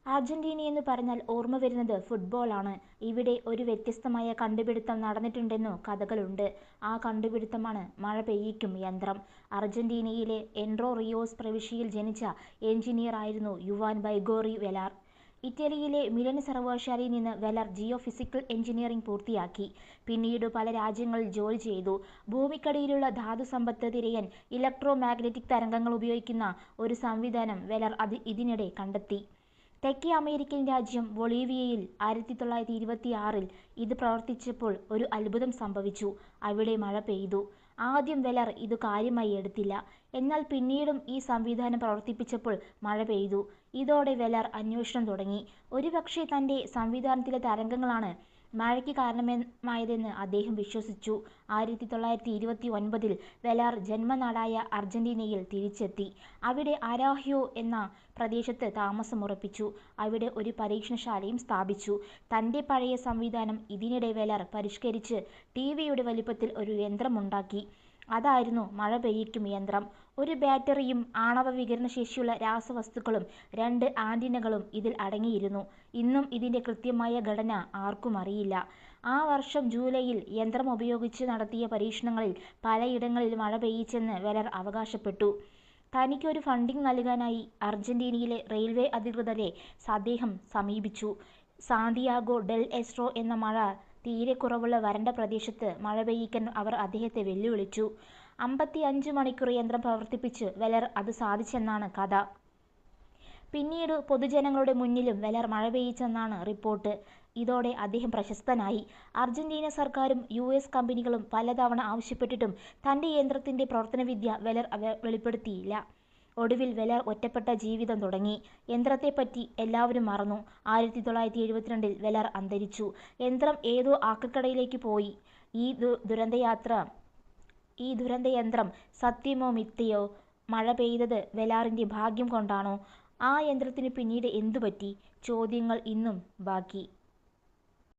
അർജന്റീനയെന്ന് പറഞ്ഞാൽ ഓർമ്മ വരുന്നത് ഫുട്ബോളാണ്. ഇവിടെ ഒരു വ്യത്യസ്തമായ കണ്ടുപിടുത്തം നടന്നിട്ടുണ്ടെന്നു കഥകളുണ്ട്. ആ കണ്ടുപിടുത്തമാണ് മഴ പെയ്യിക്കും യന്ത്രം. അർജന്റീനയിലെ എൻട്രോ റിയോസ് പ്രവിശ്യയിൽ ജനിച്ച എൻജിനീയർ ആയിരുന്നു യുവാൻ ബൈഗോറി വെലാർ. ഇറ്റലിയിലെ മിലൻ സർവകലാശാലയിൽ നിന്ന് വെലർ ജിയോഫിസിക്കൽ എൻജിനീയറിംഗ് പൂർത്തിയാക്കി. പിന്നീട് പല രാജ്യങ്ങളിൽ ജോലി ചെയ്തു. ഭൂമിക്കടിയിലുള്ള ധാതുസമ്പത്ത് തിരയാൻ ഇലക്ട്രോ മാഗ്നറ്റിക് തരംഗങ്ങൾ ഉപയോഗിക്കുന്ന ഒരു സംവിധാനം വെലർ ഇതിനിടെ കണ്ടെത്തി. തെക്കേ അമേരിക്കൻ രാജ്യം ബൊളീവിയയിൽ 1926-ൽ ഇത് പ്രവർത്തിച്ചപ്പോൾ ഒരു അത്ഭുതം സംഭവിച്ചു. അവിടെ മഴ പെയ്തു. ആദ്യം വെലർ ഇതു കാര്യമായി എടുത്തില്ല. എന്നാൽ പിന്നീടും ഈ സംവിധാനം പ്രവർത്തിപ്പിച്ചപ്പോൾ മഴ പെയ്തു. ഇതോടെ വെലർ അന്വേഷണം തുടങ്ങി. ഒരുപക്ഷേ തൻ്റെ സംവിധാനത്തിലെ തരംഗങ്ങളാണ് മഴയ്ക്ക് കാരണമായതെന്ന് അദ്ദേഹം വിശ്വസിച്ചു. 1929-ൽ വെലാർ ജന്മനാടായ അർജന്റീനയിൽ തിരിച്ചെത്തി. അവിടെ അരാഹ്യോ എന്ന പ്രദേശത്ത് താമസമുറപ്പിച്ചു. അവിടെ ഒരു പരീക്ഷണശാലയും സ്ഥാപിച്ചു. തൻ്റെ പഴയ സംവിധാനം ഇതിനിടെ വെലർ പരിഷ്കരിച്ച് ടിവിയുടെ വലിപ്പത്തിൽ ഒരു യന്ത്രമുണ്ടാക്കി. അതായിരുന്നു മഴ പെയ്യിക്കും യന്ത്രം. ഒരു ബാറ്ററിയും ആണവ വികിരണശേഷിയുള്ള രാസവസ്തുക്കളും 2 ആന്റിനകളും ഇതിൽ അടങ്ങിയിരുന്നു. ഇന്നും ഇതിൻ്റെ കൃത്യമായ ഘടന ആർക്കും അറിയില്ല. ആ വർഷം ജൂലൈയിൽ യന്ത്രം ഉപയോഗിച്ച് നടത്തിയ പരീക്ഷണങ്ങളിൽ പലയിടങ്ങളിൽ മഴ പെയ്യിച്ചെന്ന് വെലർ അവകാശപ്പെട്ടു. തനിക്ക് ഒരു ഫണ്ടിംഗ് നൽകാനായി അർജന്റീനയിലെ റെയിൽവേ അധികൃതരെ അദ്ദേഹം സമീപിച്ചു. സാന്തിയാഗോ ഡെൽ എസ്ട്രോ എന്ന മഴ തീരെ കുറവുള്ള വരണ്ട പ്രദേശത്ത് മഴ പെയ്യിക്കാൻ അവർ അദ്ദേഹത്തെ വെല്ലുവിളിച്ചു. 55 മണിക്കൂർ യന്ത്രം പ്രവർത്തിപ്പിച്ച് വെലർ അത് സാധിച്ചെന്നാണ് കഥ. പിന്നീട് പൊതുജനങ്ങളുടെ മുന്നിലും വെലർ മഴ പെയ്യിച്ചെന്നാണ് റിപ്പോർട്ട്. ഇതോടെ അദ്ദേഹം പ്രശസ്തനായി. അർജന്റീന സർക്കാരും US കമ്പനികളും പലതവണ ആവശ്യപ്പെട്ടിട്ടും തൻ്റെ യന്ത്രത്തിൻ്റെ പ്രവർത്തനവിദ്യ വെലർ വെളിപ്പെടുത്തിയില്ല. ഒടുവിൽ വെലർ ഒറ്റപ്പെട്ട ജീവിതം തുടങ്ങി. യന്ത്രത്തെപ്പറ്റി എല്ലാവരും മറന്നു. 1972-ൽ വെലർ അന്തരിച്ചു. യന്ത്രം ഏതോ ആക്രിക്കടയിലേക്ക് പോയി. ഈ ദുരന്തയന്ത്രം സത്യമോ മിഥ്യയോ? മഴ പെയ്തത് വെലാറിൻ്റെ ഭാഗ്യം കൊണ്ടാണോ? ആ യന്ത്രത്തിന് പിന്നീട് എന്തുപറ്റി? ചോദ്യങ്ങൾ ഇന്നും ബാക്കി.